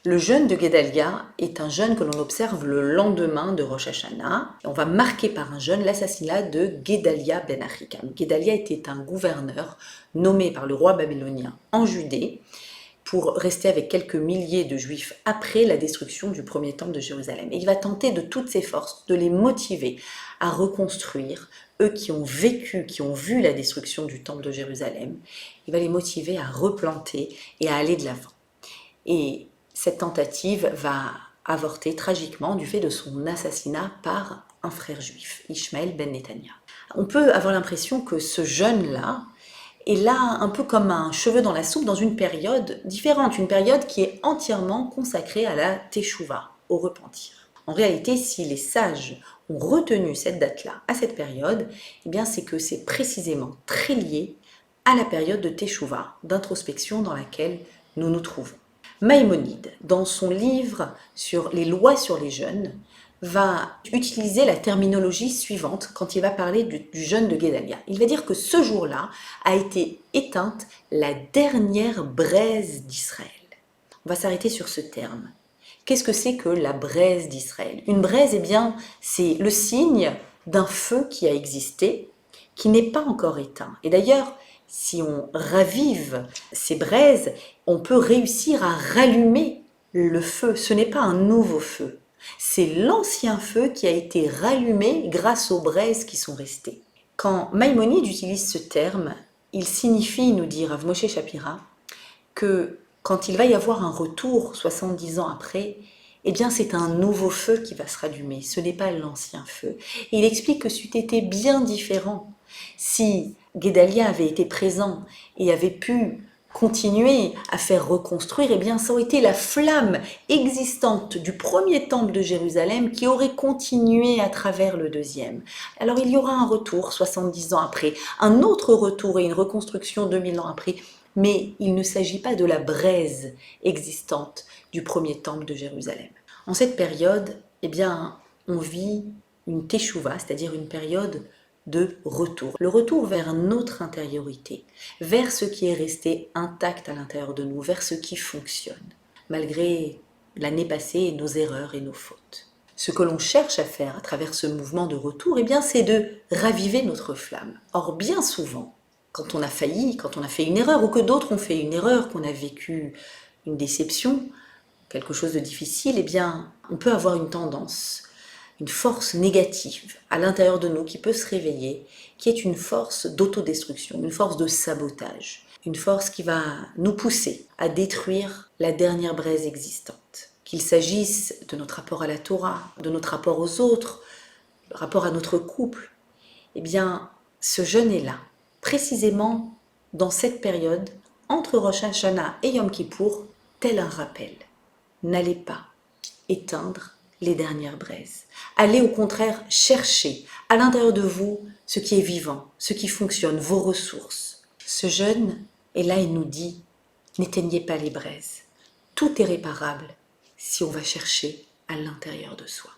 Le jeûne de Guédalia est un jeûne que l'on observe le lendemain de Rosh Hashanah. On va marquer par un jeûne l'assassinat de Guédalia ben Ahikam. Guédalia était un gouverneur nommé par le roi babylonien en Judée pour rester avec quelques milliers de juifs après la destruction du premier temple de Jérusalem. Et il va tenter de toutes ses forces de les motiver à reconstruire, eux qui ont vécu, qui ont vu la destruction du temple de Jérusalem. Il va les motiver à replanter et à aller de l'avant. Et cette tentative va avorter tragiquement du fait de son assassinat par un frère juif, Ishmaël ben Netanya. On peut avoir l'impression que ce jeune-là est là un peu comme un cheveu dans la soupe dans une période différente, une période qui est entièrement consacrée à la teshuva, au repentir. En réalité, si les sages ont retenu cette date-là, à cette période, eh bien c'est que c'est précisément très lié à la période de teshuva, d'introspection dans laquelle nous nous trouvons. Maïmonide, dans son livre sur les lois sur les jeûnes, va utiliser la terminologie suivante quand il va parler du jeûne de Guédalia. Il va dire que ce jour-là a été éteinte la dernière braise d'Israël. On va s'arrêter sur ce terme. Qu'est-ce que c'est que la braise d'Israël? Une braise, eh bien, c'est le signe d'un feu qui a existé, qui n'est pas encore éteint. Et d'ailleurs, si on ravive ces braises, on peut réussir à rallumer le feu. Ce n'est pas un nouveau feu. C'est l'ancien feu qui a été rallumé grâce aux braises qui sont restées. Quand Maïmonide utilise ce terme, il signifie, nous dit Rav Moshe Shapira, que quand il va y avoir un retour 70 ans après, eh bien c'est un nouveau feu qui va se rallumer, ce n'est pas l'ancien feu. Et il explique que c'eût été bien différent si Guédalia avait été présent et avait pu continuer à faire reconstruire, eh bien ça aurait été la flamme existante du premier temple de Jérusalem qui aurait continué à travers le deuxième. Alors il y aura un retour 70 ans après, un autre retour et une reconstruction 2000 ans après, mais il ne s'agit pas de la braise existante du premier temple de Jérusalem. En cette période, eh bien, on vit une teshuva, c'est-à-dire une période de retour. Le retour vers notre intériorité, vers ce qui est resté intact à l'intérieur de nous, vers ce qui fonctionne, malgré l'année passée et nos erreurs et nos fautes. Ce que l'on cherche à faire à travers ce mouvement de retour, eh bien, c'est de raviver notre flamme. Or, bien souvent, quand on a failli, quand on a fait une erreur, ou que d'autres ont fait une erreur, qu'on a vécu une déception, quelque chose de difficile, eh bien, on peut avoir une tendance, une force négative à l'intérieur de nous qui peut se réveiller, qui est une force d'autodestruction, une force de sabotage, une force qui va nous pousser à détruire la dernière braise existante. Qu'il s'agisse de notre rapport à la Torah, de notre rapport aux autres, le rapport à notre couple, eh bien, ce jeûne est là, précisément dans cette période, entre Rosh Hashanah et Yom Kippour, tel un rappel. N'allez pas éteindre les dernières braises. Allez au contraire chercher à l'intérieur de vous ce qui est vivant, ce qui fonctionne, vos ressources. Ce jeûne est là et nous dit, n'éteignez pas les braises. Tout est réparable si on va chercher à l'intérieur de soi.